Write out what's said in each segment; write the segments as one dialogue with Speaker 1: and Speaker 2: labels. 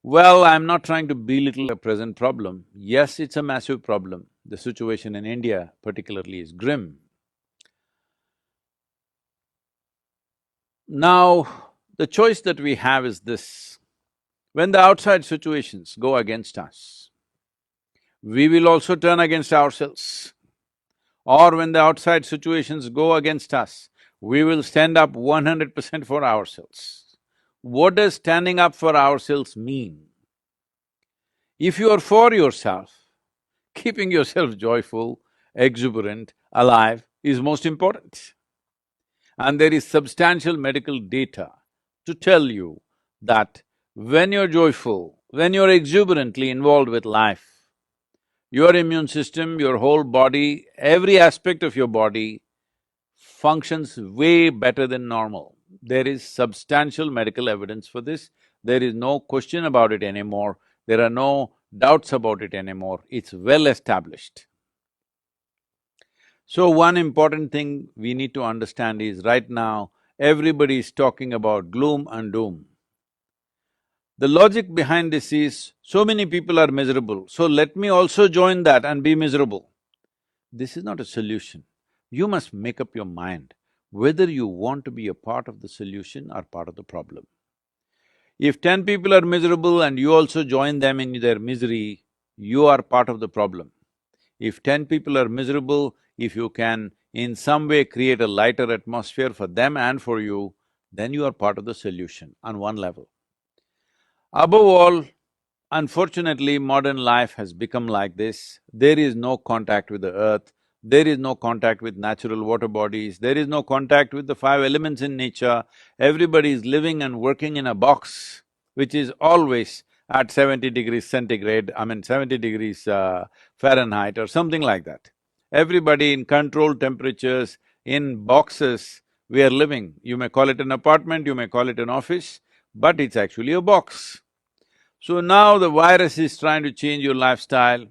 Speaker 1: Well, I'm not trying to belittle a present problem. Yes, it's a massive problem. The situation in India particularly is grim. Now, the choice that we have is this: when the outside situations go against us, we will also turn against ourselves. Or when the outside situations go against us, we will stand up 100% for ourselves. What does standing up for ourselves mean? If you are for yourself, keeping yourself joyful, exuberant, alive is most important. And there is substantial medical data to tell you that when you're joyful, when you're exuberantly involved with life, your immune system, your whole body, every aspect of your body functions way better than normal. There is substantial medical evidence for this. There is no question about it anymore. There are no doubts about it anymore. It's well established. So one important thing we need to understand is right now, everybody is talking about gloom and doom. The logic behind this is, so many people are miserable, so let me also join that and be miserable. This is not a solution. You must make up your mind whether you want to be a part of the solution or part of the problem. If 10 people are miserable and you also join them in their misery, you are part of the problem. If 10 people are miserable, if you can in some way create a lighter atmosphere for them and for you, then you are part of the solution on one level. Above all, unfortunately, modern life has become like this. There is no contact with the earth, there is no contact with natural water bodies, there is no contact with the five elements in nature. Everybody is living and working in a box, which is always at 70 degrees centigrade, 70 degrees Fahrenheit or something like that. Everybody in controlled temperatures, in boxes, we are living. You may call it an apartment, you may call it an office, but it's actually a box. So now the virus is trying to change your lifestyle.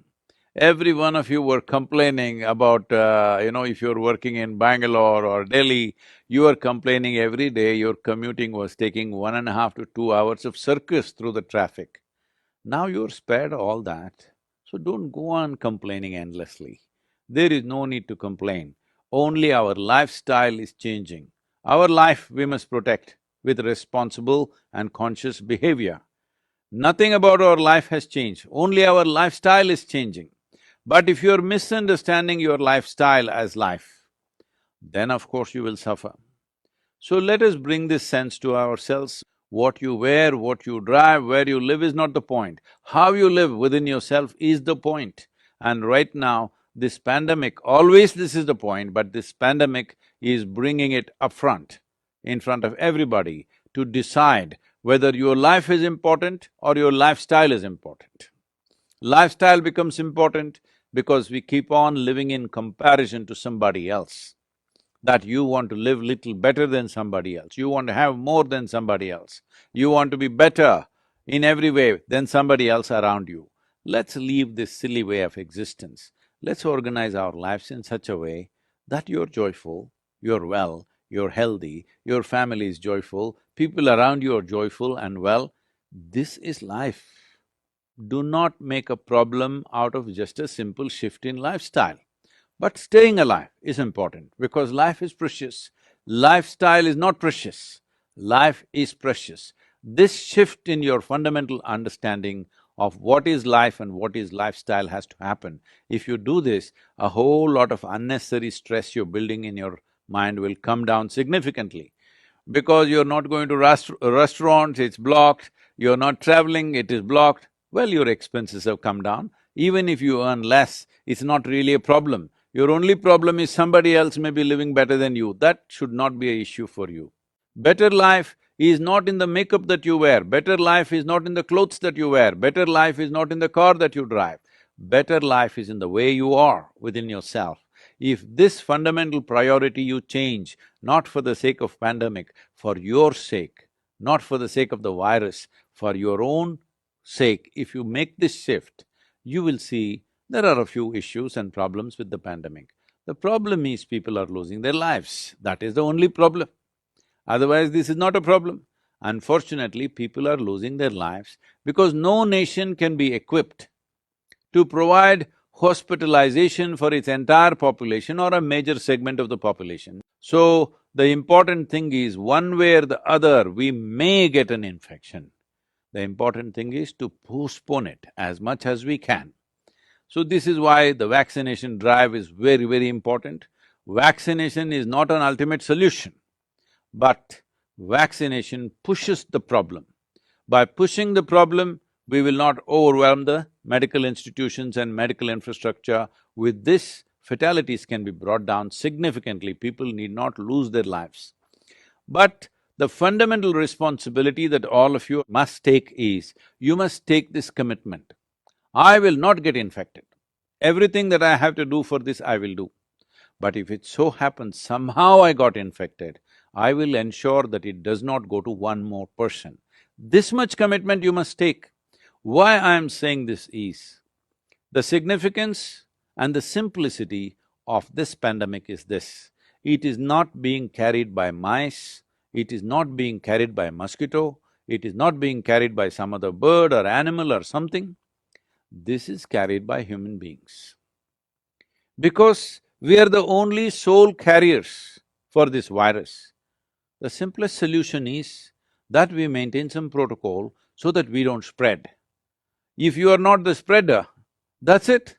Speaker 1: Every one of you were complaining about, if you're working in Bangalore or Delhi, you are complaining every day your commuting was taking 1.5 to 2 hours of circus through the traffic. Now you're spared all that, so don't go on complaining endlessly. There is no need to complain, only our lifestyle is changing. Our life we must protect with responsible and conscious behavior. Nothing about our life has changed, only our lifestyle is changing. But if you're misunderstanding your lifestyle as life, then of course you will suffer. So let us bring this sense to ourselves. What you wear, what you drive, where you live is not the point. How you live within yourself is the point. And right now, this pandemic, always this is the point, but this pandemic is bringing it up front, in front of everybody, to decide whether your life is important or your lifestyle is important. Lifestyle becomes important because we keep on living in comparison to somebody else, that you want to live little better than somebody else, you want to have more than somebody else, you want to be better in every way than somebody else around you. Let's leave this silly way of existence. Let's organize our lives in such a way that you're joyful, you're well, you're healthy, your family is joyful, people around you are joyful and well. This is life. Do not make a problem out of just a simple shift in lifestyle. But staying alive is important because life is precious. Lifestyle is not precious, life is precious. This shift in your fundamental understanding of what is life and what is lifestyle has to happen. If you do this, a whole lot of unnecessary stress you're building in your mind will come down significantly. Because you're not going to restaurants, it's blocked, you're not traveling, it is blocked, well, your expenses have come down. Even if you earn less, it's not really a problem. Your only problem is somebody else may be living better than you, that should not be an issue for you. Better life is not in the makeup that you wear, better life is not in the clothes that you wear, better life is not in the car that you drive. Better life is in the way you are within yourself. If this fundamental priority you change, not for the sake of pandemic, for your sake, not for the sake of the virus, for your own sake, if you make this shift, you will see there are a few issues and problems with the pandemic. The problem is people are losing their lives, that is the only problem. Otherwise, this is not a problem. Unfortunately, people are losing their lives because no nation can be equipped to provide hospitalization for its entire population or a major segment of the population. So, the important thing is, one way or the other, we may get an infection. The important thing is to postpone it as much as we can. So this is why the vaccination drive is very, very important. Vaccination is not an ultimate solution, but vaccination pushes the problem. By pushing the problem, we will not overwhelm the medical institutions and medical infrastructure. With this, fatalities can be brought down significantly, people need not lose their lives. But the fundamental responsibility that all of you must take is, you must take this commitment. I will not get infected. Everything that I have to do for this, I will do. But if it so happens somehow I got infected, I will ensure that it does not go to one more person. This much commitment you must take. Why I am saying this is, the significance and the simplicity of this pandemic is this: it is not being carried by mice, it is not being carried by mosquito, it is not being carried by some other bird or animal or something. This is carried by human beings. Because we are the only sole carriers for this virus, the simplest solution is that we maintain some protocol so that we don't spread. If you are not the spreader, that's it.